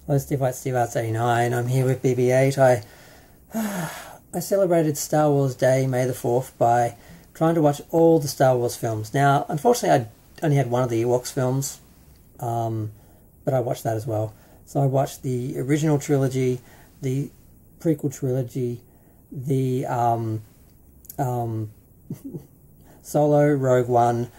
Hello, Steve White, Steve Arts 89. I'm here with BB8. I celebrated Star Wars Day, May the 4th, by trying to watch all the Star Wars films. Now, unfortunately, I only had one of the Ewoks films, but I watched that as well. So I watched the original trilogy, the prequel trilogy, the Solo, Rogue One,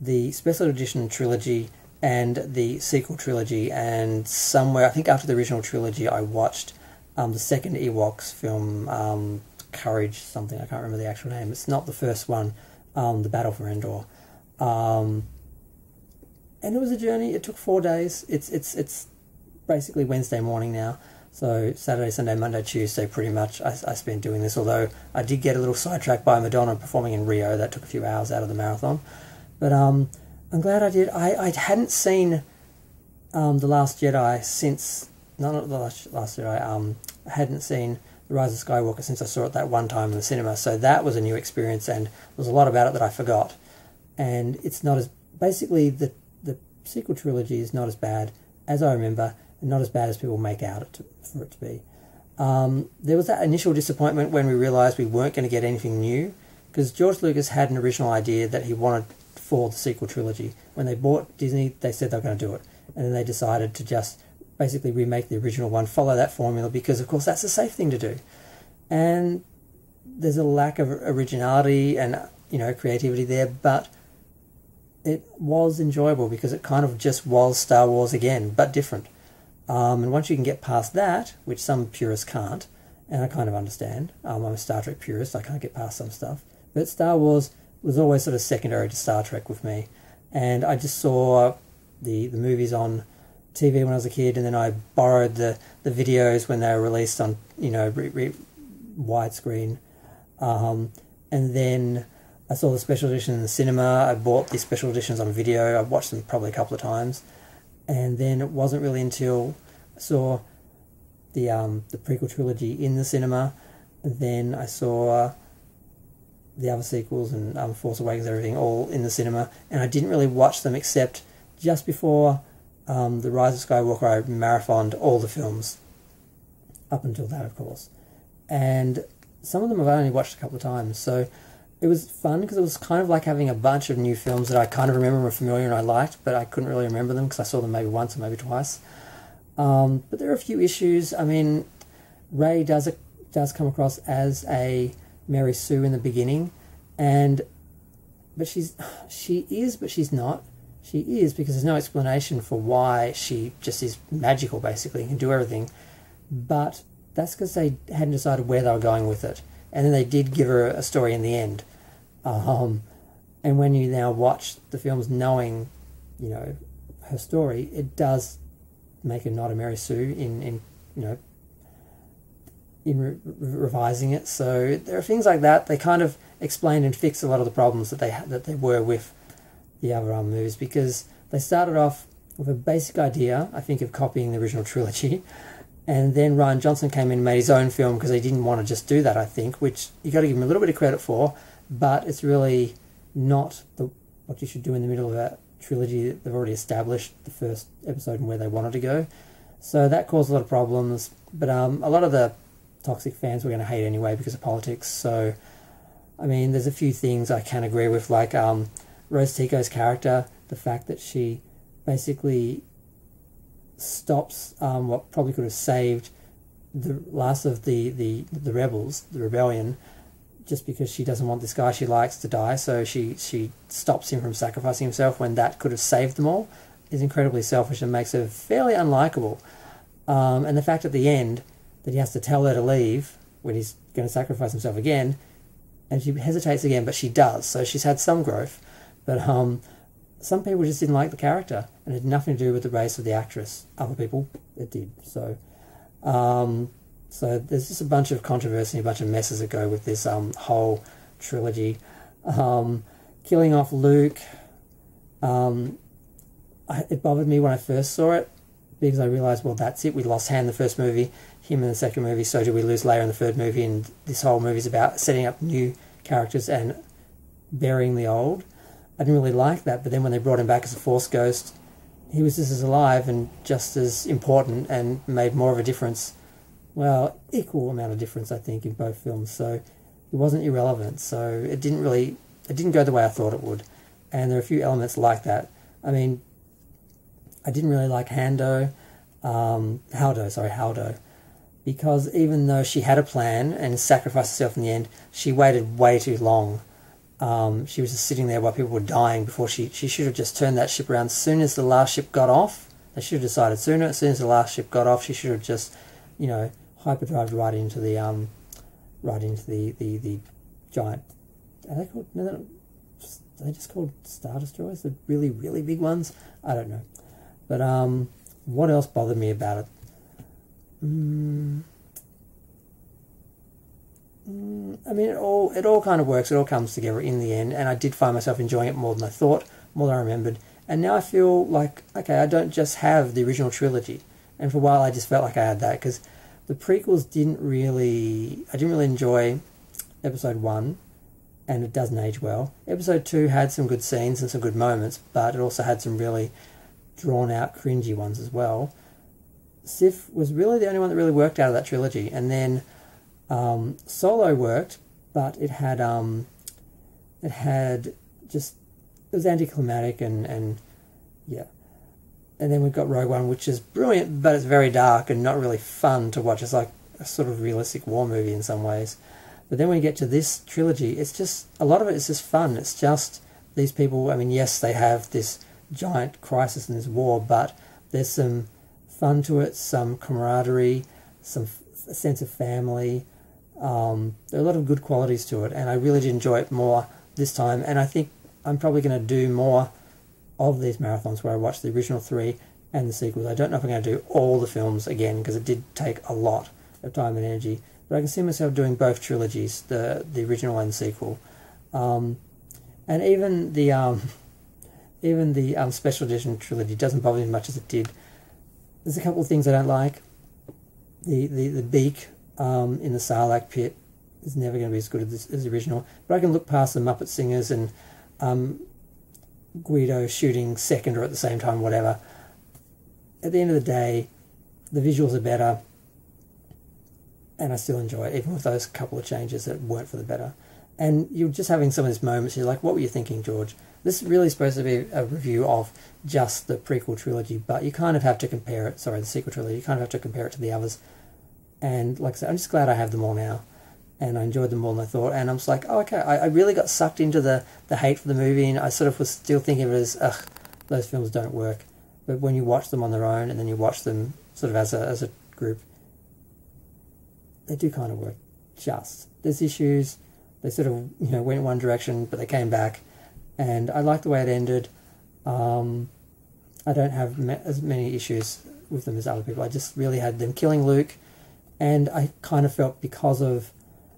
the special edition trilogy, and the sequel trilogy, and somewhere, I think after the original trilogy, I watched the second Ewoks film, Courage something, I can't remember the actual name. It's not the first one, The Battle for Endor. And it was a journey. It took 4 days. It's basically Wednesday morning now. So Saturday, Sunday, Monday, Tuesday, pretty much I spent doing this, although I did get a little sidetracked by Madonna performing in Rio. That took a few hours out of the marathon. But I'm glad I did. I hadn't seen The Last Jedi since... No, not The Last Jedi. I hadn't seen The Rise of Skywalker since I saw it that one time in the cinema. So that was a new experience, and there was a lot about it that I forgot. And it's not as... Basically, the sequel trilogy is not as bad as I remember, and not as bad as people make out for it to be. There was that initial disappointment when we realised we weren't going to get anything new, because George Lucas had an original idea that he wanted for the sequel trilogy. When they bought Disney, they said they were going to do it. And then they decided to just basically remake the original one, follow that formula, because of course that's the safe thing to do. And there's a lack of originality and, you know, creativity there, but it was enjoyable because it kind of just was Star Wars again, but different. And once you can get past that, which some purists can't, and I kind of understand, I'm a Star Trek purist, I can't get past some stuff, but Star Wars was always sort of secondary to Star Trek with me. And I just saw the movies on TV when I was a kid, and then I borrowed the videos when they were released on, you know, widescreen. And then I saw the special edition in the cinema. I bought the special editions on video. I watched them probably a couple of times. And then it wasn't really until I saw the prequel trilogy in the cinema, and then I saw the other sequels and Force Awakens, everything, all in the cinema. And I didn't really watch them except just before The Rise of Skywalker. I marathoned all the films up until that, of course. And some of them I've only watched a couple of times. So it was fun because it was kind of like having a bunch of new films that I kind of remember and were familiar and I liked, but I couldn't really remember them because I saw them maybe once or maybe twice. But there are a few issues. I mean, Rey does come across as a Mary Sue in the beginning, but she is, but she's not. She is because there's no explanation for why she just is magical, basically, and can do everything. But that's because they hadn't decided where they were going with it. And then they did give her a story in the end. And when you now watch the films knowing, you know, her story, it does make her not a Mary Sue in you know, in revising it. So there are things like that. They kind of explained and fixed a lot of the problems that they were with the other movies, because they started off with a basic idea, I think, of copying the original trilogy. And then Rian Johnson came in and made his own film because he didn't want to just do that, I think, which you got to give him a little bit of credit for, but it's really not what you should do in the middle of a trilogy that they've already established the first episode and where they wanted to go. So that caused a lot of problems, but a lot of the toxic fans were going to hate anyway because of politics. So, I mean, there's a few things I can agree with, like Rose Tico's character, the fact that she basically stops what probably could have saved the last of the rebels, the rebellion, just because she doesn't want this guy she likes to die, so she stops him from sacrificing himself when that could have saved them all, is incredibly selfish and makes her fairly unlikable. And the fact at the end that he has to tell her to leave when he's going to sacrifice himself again, and she hesitates again, but she does, so she's had some growth. But some people just didn't like the character, and it had nothing to do with the race of the actress. Other people, it did. So there's just a bunch of controversy, a bunch of messes that go with this whole trilogy. Killing off Luke, it bothered me when I first saw it, because I realised, well, that's it. We lost Han in the first movie, him in the second movie, so do we lose Leia in the third movie? And this whole movie's about setting up new characters and burying the old. I didn't really like that, but then when they brought him back as a Force ghost, he was just as alive and just as important and made more of a difference. Well, equal amount of difference, I think, in both films. So it wasn't irrelevant. So it didn't go the way I thought it would. And there are a few elements like that. I mean, I didn't really like Haldo, because even though she had a plan and sacrificed herself in the end, she waited way too long. She was just sitting there while people were dying before she should have just turned that ship around. As soon as the last ship got off, they should have decided sooner. As soon as the last ship got off, she should have just, hyperdrived right into the giant. Are they called? No, are they just called Star Destroyers? The really, really big ones? I don't know. But what else bothered me about it? I mean, it all kind of works. It all comes together in the end, and I did find myself enjoying it more than I thought, more than I remembered. And now I feel like, okay, I don't just have the original trilogy. And for a while, I just felt like I had that, because the prequels I didn't really enjoy Episode 1, and it doesn't age well. Episode 2 had some good scenes and some good moments, but it also had some really drawn-out, cringy ones as well. Sif was really the only one that really worked out of that trilogy. And then Solo worked, but it was anticlimactic and yeah. And then we've got Rogue One, which is brilliant, but it's very dark and not really fun to watch. It's like a sort of realistic war movie in some ways. But then when you get to this trilogy, it's just, a lot of it is just fun. It's just these people, I mean, yes, they have this giant crisis and this war, but there's some fun to it, some camaraderie, a sense of family. There are a lot of good qualities to it, and I really did enjoy it more this time. And I think I'm probably going to do more of these marathons where I watch the original 3 and the sequels. I don't know if I'm going to do all the films again, because it did take a lot of time and energy. But I can see myself doing both trilogies, the original and the sequel, and even the special edition trilogy doesn't bother me as much as it did. There's a couple of things I don't like. The beak in the Sarlacc pit is never going to be as good as the original. But I can look past the Muppet Singers and Guido shooting second or at the same time, whatever. At the end of the day, the visuals are better, and I still enjoy it, even with those couple of changes that weren't for the better. And you're just having some of these moments, you're like, what were you thinking, George? This is really supposed to be a review of just the prequel trilogy, but you kind of have to compare it, the sequel trilogy, you kind of have to compare it to the others. And like I said, I'm just glad I have them all now, and I enjoyed them more than I thought. And I'm just like, oh, okay, I really got sucked into the hate for the movie, and I sort of was still thinking of it as, ugh, those films don't work. But when you watch them on their own, and then you watch them sort of as a group, they do kind of work. Just there's issues. They sort of went one direction, but they came back, and I like the way it ended. I don't have as many issues with them as other people. I just really had them killing Luke, and I kind of felt, because of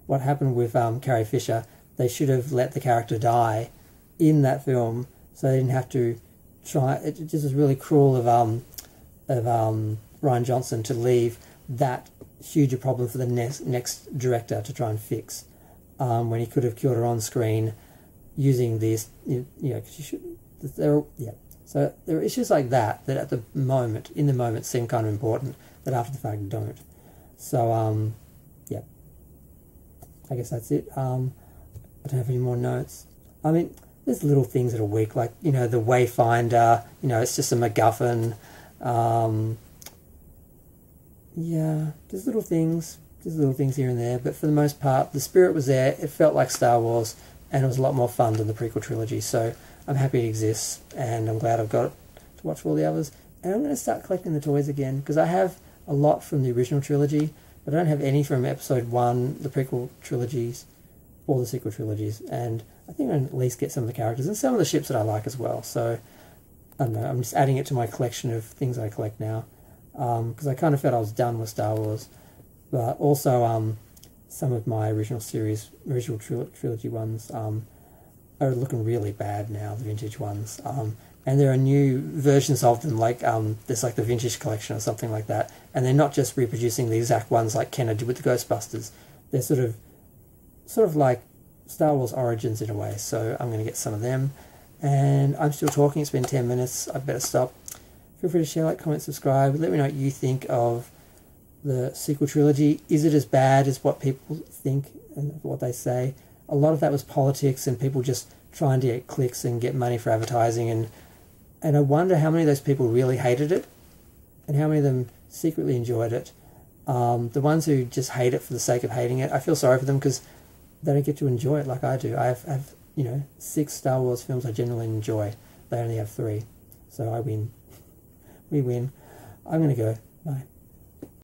what happened with Carrie Fisher, they should have let the character die in that film, so they didn't have to try. It just was really cruel of Rian Johnson to leave that huge a problem for the next director to try and fix, when he could have killed her on screen using these, because you should. So there are issues like that at the moment, in the moment, seem kind of important, that after the fact don't. So yeah, I guess that's it. I don't have any more notes. I mean, there's little things that are weak, like the Wayfinder. It's just a MacGuffin. Yeah, there's little things here and there, but for the most part, the spirit was there. It felt like Star Wars, and it was a lot more fun than the prequel trilogy. So I'm happy it exists, and I'm glad I've got it to watch for all the others. And I'm going to start collecting the toys again, because I have a lot from the original trilogy, but I don't have any from Episode 1, the prequel trilogies, or the sequel trilogies. And I think I'll at least get some of the characters and some of the ships that I like as well. So I don't know, I'm just adding it to my collection of things I collect now, because I kind of felt I was done with Star Wars. But also some of my original trilogy ones are looking really bad now, the vintage ones. And there are new versions of them, like there's like the vintage collection or something like that. And they're not just reproducing the exact ones like Kenner did with the Ghostbusters. They're sort of like Star Wars Origins in a way. So I'm going to get some of them. And I'm still talking. It's been 10 minutes. I better stop. Feel free to share, like, comment, subscribe. Let me know what you think of the sequel trilogy. Is it as bad as what people think and what they say? A lot of that was politics and people just trying to get clicks and get money for advertising, and I wonder how many of those people really hated it and how many of them secretly enjoyed it. The ones who just hate it for the sake of hating it, I feel sorry for them because they don't get to enjoy it like I do. I have 6 Star Wars films I genuinely enjoy. They only have 3. So I win. We win. I'm going to go. Bye.